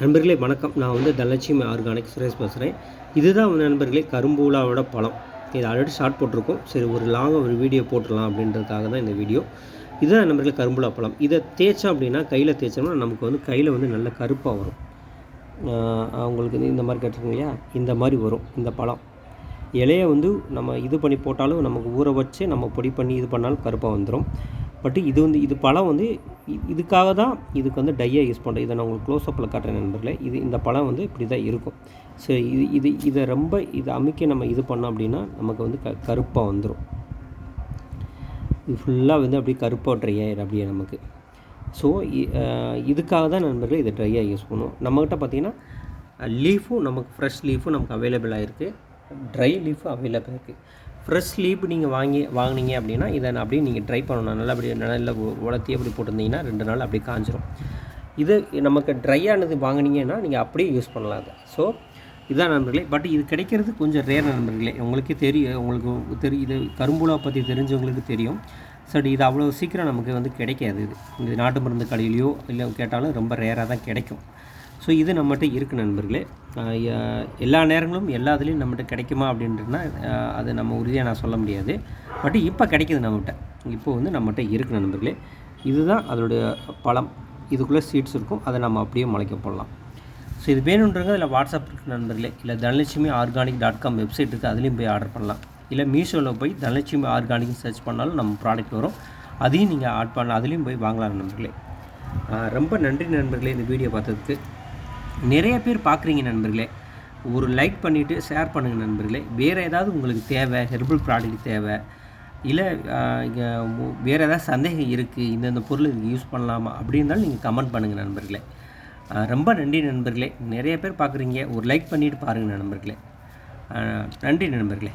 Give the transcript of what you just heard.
நண்பர்களே வணக்கம். நான் வந்து தனலட்சுமி ஆர்கானிக் சுரேஷ் பேசுகிறேன். இதுதான் வந்து நண்பர்களே கரும்பூலாவோட பழம். இது ஆல்ரெடி ஷார்ட் போட்டிருக்கோம். சரி ஒரு லாங்காக ஒரு வீடியோ போட்டுடலாம் அப்படின்றதுக்காக தான் இந்த வீடியோ. இதுதான் நண்பர்களே கரும்பூலா பழம். இதை தேய்ச்சோம் அப்படின்னா கையில் தேய்ச்சோம்னா நமக்கு வந்து கையில் வந்து நல்ல கருப்பாக வரும். அவங்களுக்கு இந்த மாதிரி கேட்டிருக்கீங்க இல்லையா, இந்த மாதிரி வரும் இந்த பழம். இலையை வந்து நம்ம இது பண்ணி போட்டாலும் நமக்கு ஊற வச்சு நம்ம பொடி பண்ணி இது பண்ணாலும் கருப்பாக வந்துடும். பட் இது பழம் வந்து இதுக்காக தான் இதுக்கு வந்து டையை யூஸ் பண்ணுறேன். இதை நான் உங்களுக்கு க்ளோஸ்அப்பில் காட்டுறேன் நண்பர்களே. இந்த பழம் வந்து இப்படி தான் இருக்கும். சரி இதை ரொம்ப அமைக்க நம்ம இது பண்ணோம் அப்படின்னா நமக்கு வந்து கருப்பாக வந்துடும். இது ஃபுல்லாக வந்து அப்படியே கருப்பாக ட்ரை ஆகிடும் அப்படியே நமக்கு. ஸோ இதுக்காக தான் நண்பர்களே இதை ட்ரையாக யூஸ் பண்ணுவோம். நம்மக்கிட்ட பார்த்திங்கன்னா லீஃபும் நமக்கு ஃப்ரெஷ் லீஃபும் நமக்கு அவைலபிளாக இருக்குது, ட்ரை லீஃபும் அவைலபிள் இருக்குது. ஃப்ரெஷ் லீஃப் நீங்கள் வாங்கினீங்க அப்படின்னா இதை அப்படியே நீங்கள் ட்ரை பண்ணணும். நல்லா உலர்த்தி அப்படி போட்டிருந்தீங்கன்னா 2 நாள் அப்படியே காஞ்சிரும். இது நமக்கு ட்ரையானது வாங்கினீங்கன்னா நீங்கள் அப்படியே யூஸ் பண்ணலாம் அதை. ஸோ இதுதான் நண்பர்களே. பட் இது கிடைக்கிறது கொஞ்சம் ரேர் நண்பர்களே. உங்களுக்கு தெரியும் இது கரும்பூலா பற்றி தெரிஞ்சவங்களுக்கு தெரியும். சரி இது அவ்வளோ சீக்கிரம் நமக்கு வந்து கிடைக்காது. இது நாட்டு மருந்து கடையிலையோ இல்லை கேட்டாலும் ரொம்ப ரேராக தான் கிடைக்கும். ஸோ இது நம்மகிட்ட இருக்குது நண்பர்களே. எல்லா நேரங்களும் எல்லாத்துலேயும் நம்மகிட்ட கிடைக்குமா அப்படின்றனா அது நம்ம உறுதியாக நான் சொல்ல முடியாது. பட் இப்போ கிடைக்கிது நம்மகிட்ட. இப்போ வந்து நம்மகிட்ட இருக்குது நண்பர்களே. இதுதான் அதோடைய பழம். இதுக்குள்ளே சீட்ஸ் இருக்கும், அதை நம்ம அப்படியே முளைக்க போடலாம். ஸோ இது வேணுன்றங்க இதில் வாட்ஸ்அப் இருக்குது நண்பர்களே. இல்லை தனலட்சுமி ஆர்கானிக்.com வெப்சைட் இருக்குது, அதுலேயும் போய் ஆர்டர் பண்ணலாம். இல்லை மீஷோவில் போய் தனலட்சுமி ஆர்கானிக்னு சர்ச் பண்ணாலும் நம்ம ப்ராடக்ட் வரும், அதையும் நீங்கள் ஆட் பண்ணலாம், அதுலேயும் போய் வாங்கலாம் நண்பர்களே. ரொம்ப நன்றி நண்பர்களே இந்த வீடியோ பார்த்ததுக்கு. நிறைய பேர் பார்க்குறீங்க நண்பர்களே. ஒரு லைக் பண்ணிவிட்டு ஷேர் பண்ணுங்கள் நண்பர்களே. வேறு ஏதாவது உங்களுக்கு தேவை, ஹெர்பல் ப்ராடக்ட் தேவை, இல்லை வேறு ஏதாவது சந்தேகம் இருக்குது, இந்தந்த பொருள் இதுக்கு யூஸ் பண்ணலாமா அப்படி இருந்தாலும் நீங்கள் கமெண்ட் பண்ணுங்கள் நண்பர்களே. ரொம்ப நன்றி நண்பர்களே. நிறைய பேர் பார்க்குறீங்க, ஒரு லைக் பண்ணிவிட்டு பாருங்கள் நண்பர்களே. நன்றி நண்பர்களே.